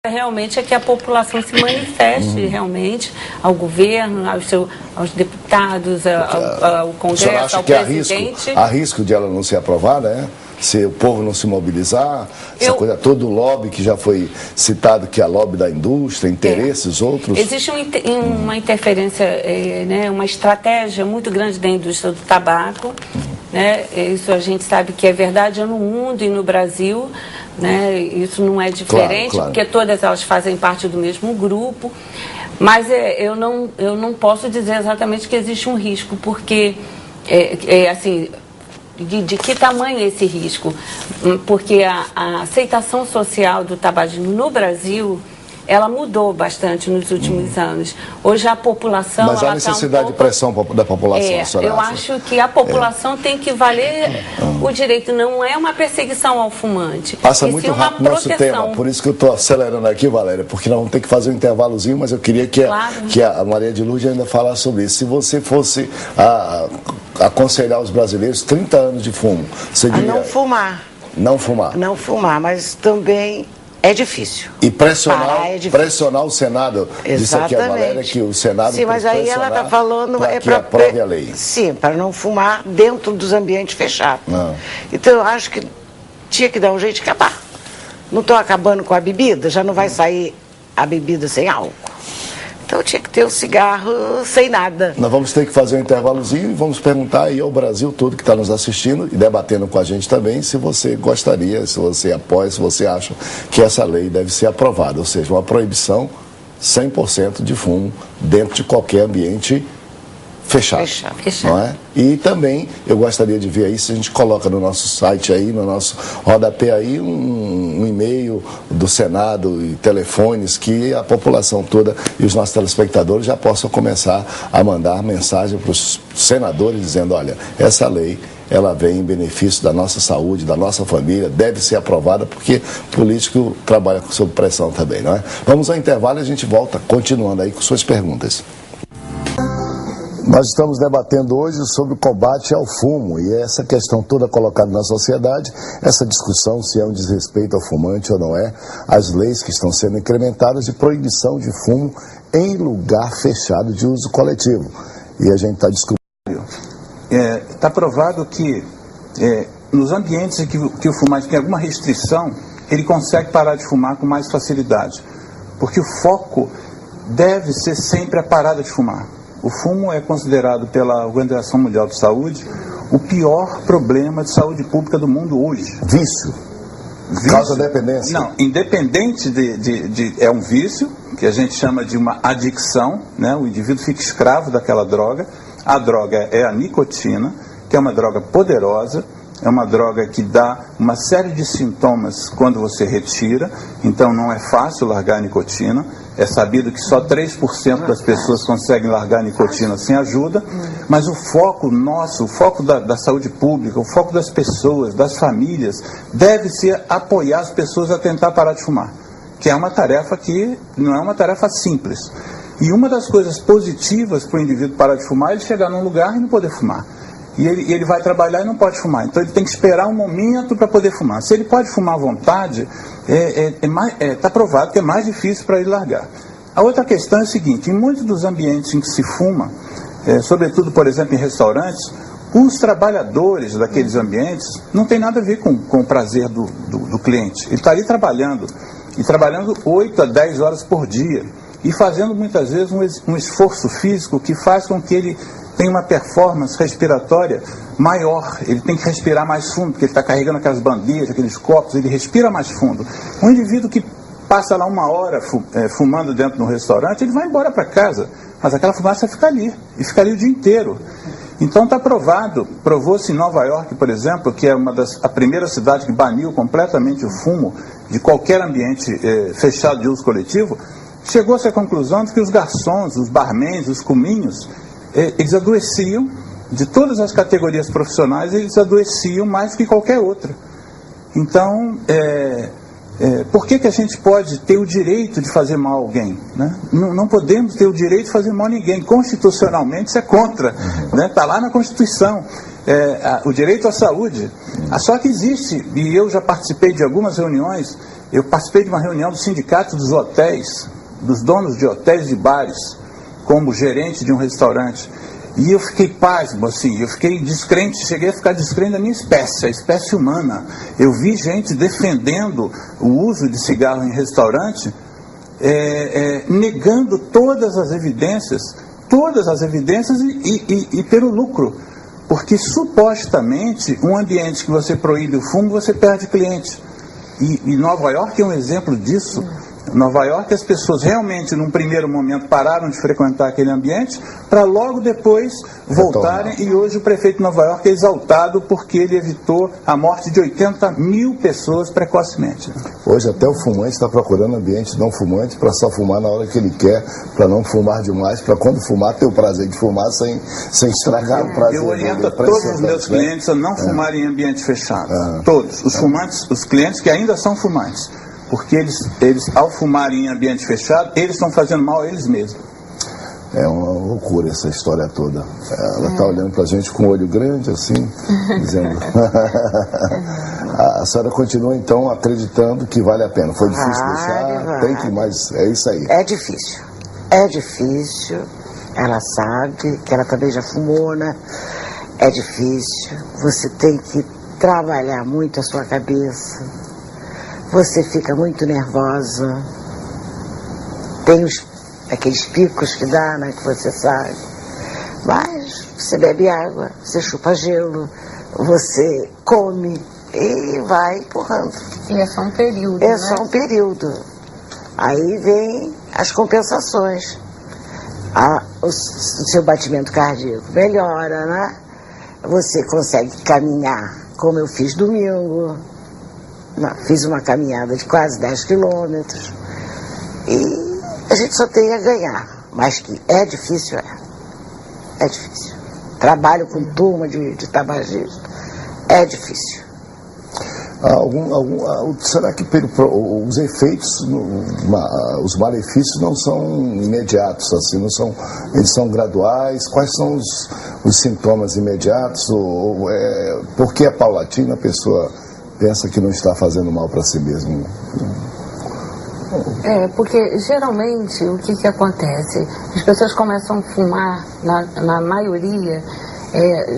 Realmente é que a população se manifeste realmente ao governo, aos deputados, ao Congresso, ao presidente. Há risco de ela não ser aprovada, né? Se o povo não se mobilizar, essa coisa toda, o lobby que já foi citado, que é a lobby da indústria, interesses, outros... Existe uma interferência, né, uma estratégia muito grande da indústria do tabaco, né? Isso a gente sabe que é verdade no mundo e no Brasil, né? Isso não é diferente, claro. Porque todas elas fazem parte do mesmo grupo, mas eu não posso dizer exatamente que existe um risco, porque, assim... De que tamanho é esse risco? Porque a aceitação social do tabagismo no Brasil, ela mudou bastante nos últimos anos. Hoje a população... Mas há necessidade de pressão da população, eu acho que a população tem que valer o direito. Não é uma perseguição ao fumante. Passa muito rápido o nosso tema, por isso que eu estou acelerando aqui, Valéria, porque nós vamos ter que fazer um intervalozinho, mas eu queria que a Maria de Lourdes ainda falasse sobre isso. Se você fosse aconselhar os brasileiros 30 anos de fumo, você diria... não fumar. Não fumar. Não fumar, mas também... é difícil. E pressionar o Senado. Exatamente. Disse aqui a Valéria que o Senado... Sim, mas aí ela está falando... para aprove a lei. Sim, para não fumar dentro dos ambientes fechados. Então eu acho que tinha que dar um jeito de acabar. Não estou acabando com a bebida, já não vai sair a bebida sem álcool. Então tinha que ter o cigarro sem nada. Nós vamos ter que fazer um intervalozinho e vamos perguntar aí ao Brasil todo que está nos assistindo e debatendo com a gente também se você gostaria, se você apoia, se você acha que essa lei deve ser aprovada. Ou seja, uma proibição 100% de fumo dentro de qualquer ambiente fechado. Não é? E também eu gostaria de ver aí se a gente coloca no nosso site aí, no nosso rodapé aí, um e-mail do Senado e telefones que a população toda e os nossos telespectadores já possam começar a mandar mensagem para os senadores dizendo, olha, essa lei ela vem em benefício da nossa saúde, da nossa família, deve ser aprovada porque político trabalha sob pressão também, não é? Vamos ao intervalo e a gente volta continuando aí com suas perguntas. Nós estamos debatendo hoje sobre o combate ao fumo e essa questão toda colocada na sociedade, essa discussão se é um desrespeito ao fumante ou não é, as leis que estão sendo incrementadas de proibição de fumo em lugar fechado de uso coletivo. E a gente está descobrindo. Está provado que nos ambientes em que o fumante tem alguma restrição, ele consegue parar de fumar com mais facilidade, porque o foco deve ser sempre a parada de fumar. O fumo é considerado pela Organização Mundial de Saúde o pior problema de saúde pública do mundo hoje. Vício? Causa dependência? Não, independente é um vício, que a gente chama de uma adicção, né? O indivíduo fica escravo daquela droga. A droga é a nicotina, que é uma droga poderosa, é uma droga que dá uma série de sintomas quando você retira, então não é fácil largar a nicotina. É sabido que só 3% das pessoas conseguem largar a nicotina sem ajuda, mas o foco nosso, o foco da saúde pública, o foco das pessoas, das famílias, deve ser apoiar as pessoas a tentar parar de fumar, que é uma tarefa que não é uma tarefa simples. E uma das coisas positivas para o indivíduo parar de fumar é ele chegar num lugar e não poder fumar. E ele vai trabalhar e não pode fumar. Então ele tem que esperar um momento para poder fumar. Se ele pode fumar à vontade, está provado que é mais difícil para ele largar. A outra questão é a seguinte, em muitos dos ambientes em que se fuma, sobretudo, por exemplo, em restaurantes, os trabalhadores daqueles ambientes não tem nada a ver com o prazer do cliente. Ele está ali trabalhando, e trabalhando 8 a 10 horas por dia, e fazendo muitas vezes um esforço físico que faz com que ele tem uma performance respiratória maior, ele tem que respirar mais fundo, porque ele está carregando aquelas bandejas, aqueles copos, ele respira mais fundo. Um indivíduo que passa lá 1 hora fumando dentro de um restaurante, ele vai embora para casa, mas aquela fumaça fica ali, e fica ali o dia inteiro. Então está provado, provou-se em Nova York, por exemplo, que é a primeira cidade que baniu completamente o fumo de qualquer ambiente fechado de uso coletivo, chegou-se à conclusão de que os garçons, os barmans, os cominhos, eles adoeciam, de todas as categorias profissionais, eles adoeciam mais que qualquer outra. Então, por que a gente pode ter o direito de fazer mal a alguém? Né? Não podemos ter o direito de fazer mal a ninguém. Constitucionalmente, isso é contra. Está lá na Constituição. O direito à saúde. Só que existe, e eu já participei de algumas reuniões, Eu participei de uma reunião do sindicato dos hotéis, dos donos de hotéis e bares, como gerente de um restaurante. E eu fiquei pasmo, assim, eu fiquei descrente, cheguei a ficar descrente da minha espécie, a espécie humana. Eu vi gente defendendo o uso de cigarro em restaurante, negando todas as evidências e pelo lucro. Porque supostamente um ambiente que você proíbe o fumo, você perde cliente. E Nova York é um exemplo disso. Nova York, as pessoas realmente, num primeiro momento, pararam de frequentar aquele ambiente para logo depois voltarem. E hoje o prefeito de Nova York é exaltado porque ele evitou a morte de 80 mil pessoas precocemente. Hoje até o fumante está procurando ambiente não fumante para só fumar na hora que ele quer, para não fumar demais, para quando fumar ter o prazer de fumar sem estragar o prazer. Eu oriento todos os meus clientes a não fumarem em ambiente fechado. Todos. Os fumantes, os clientes que ainda são fumantes. Porque eles, ao fumarem em ambiente fechado, eles estão fazendo mal a eles mesmos. É uma loucura essa história toda. Ela está olhando para a gente com um olho grande, assim, dizendo... A senhora continua, então, acreditando que vale a pena. Foi difícil deixar, tem que, mas é isso aí. É difícil. É difícil. Ela sabe que ela também já fumou, né? É difícil. Você tem que trabalhar muito a sua cabeça. Você fica muito nervosa, tem aqueles picos que dá, né, que você sabe, mas você bebe água, você chupa gelo, você come e vai empurrando. E é só um período, É só um período. Aí vem as compensações. O seu batimento cardíaco melhora, né? Você consegue caminhar, como eu fiz domingo. Fiz uma caminhada de quase 10 quilômetros e a gente só tem a ganhar, mas que é difícil, é difícil. Trabalho com turma de tabagistas, é difícil. Será que os efeitos, os malefícios não são imediatos, assim, eles são graduais? Quais são os sintomas imediatos? Por que é paulatino? A pessoa pensa que não está fazendo mal para si mesmo. Porque geralmente o que acontece? As pessoas começam a fumar, na maioria,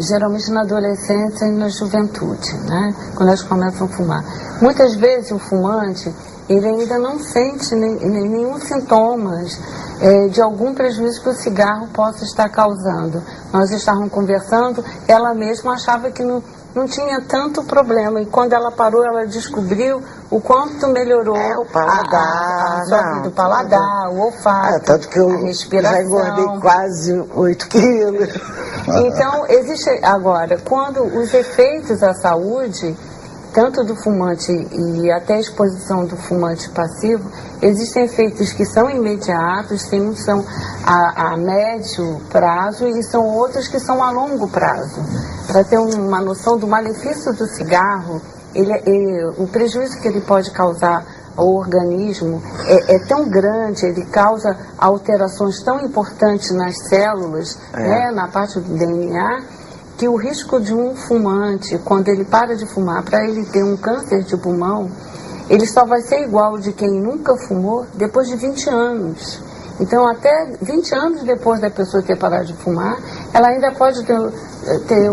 geralmente na adolescência e na juventude, né? Quando elas começam a fumar. Muitas vezes o fumante, ele ainda não sente nenhum sintomas de algum prejuízo que o cigarro possa estar causando. Nós estávamos conversando, ela mesma achava que não tinha tanto problema, e quando ela parou, ela descobriu o quanto melhorou o paladar, o paladar, o olfato, tanto que eu a respiração. Já engordei quase 8 quilos. Então, existe agora, quando os efeitos à saúde, tanto do fumante e até a exposição do fumante passivo, existem efeitos que são imediatos, uns são a médio prazo e são outros que são a longo prazo. Para ter uma noção do malefício do cigarro, o prejuízo que ele pode causar ao organismo é tão grande, ele causa alterações tão importantes nas células, né, na parte do DNA, que o risco de um fumante, quando ele para de fumar, para ele ter um câncer de pulmão, ele só vai ser igual de quem nunca fumou depois de 20 anos. Então, até 20 anos depois da pessoa ter parado de fumar, ela ainda pode ter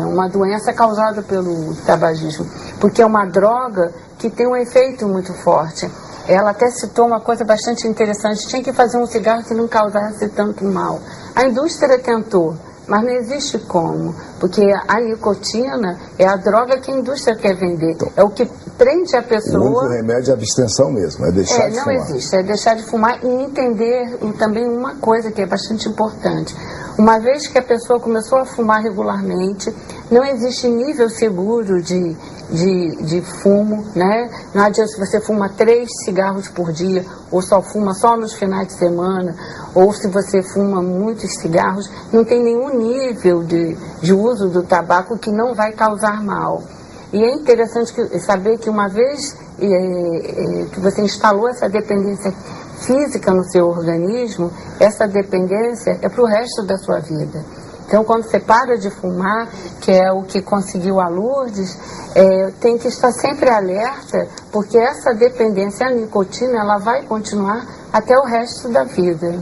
uma doença causada pelo tabagismo, porque é uma droga que tem um efeito muito forte. Ela até citou uma coisa bastante interessante: tinha que fazer um cigarro que não causasse tanto mal. A indústria tentou, mas não existe como, porque a nicotina é a droga que a indústria quer vender, é o que prende a pessoa. O único remédio é a abstenção mesmo, é deixar de fumar. Não existe, é deixar de fumar e entender também uma coisa que é bastante importante. Uma vez que a pessoa começou a fumar regularmente, não existe nível seguro de fumo, né? Não adianta se você fuma 3 cigarros por dia, ou só fuma só nos finais de semana, ou se você fuma muitos cigarros, não tem nenhum nível de uso do tabaco que não vai causar mal. E é interessante saber que uma vez que você instalou essa dependência física no seu organismo, essa dependência é para o resto da sua vida. Então, quando você para de fumar, que é o que conseguiu a Lourdes, tem que estar sempre alerta, porque essa dependência à nicotina, ela vai continuar até o resto da vida.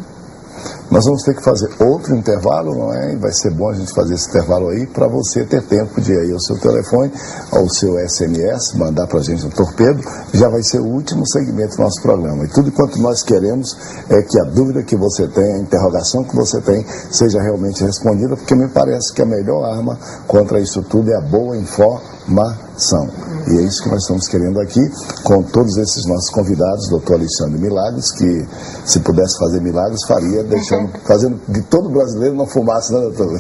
Nós vamos ter que fazer outro intervalo, não é? E vai ser bom a gente fazer esse intervalo aí para você ter tempo de ir aí ao seu telefone, ao seu SMS, mandar para a gente um torpedo. Já vai ser o último segmento do nosso programa. E tudo quanto nós queremos é que a dúvida que você tem, a interrogação que você tem, seja realmente respondida, porque me parece que a melhor arma contra isso tudo é a boa informação. E é isso que nós estamos querendo aqui, com todos esses nossos convidados, doutor Alexandre Milagres, que se pudesse fazer milagres, faria, fazendo de todo brasileiro não fumasse, né, doutor?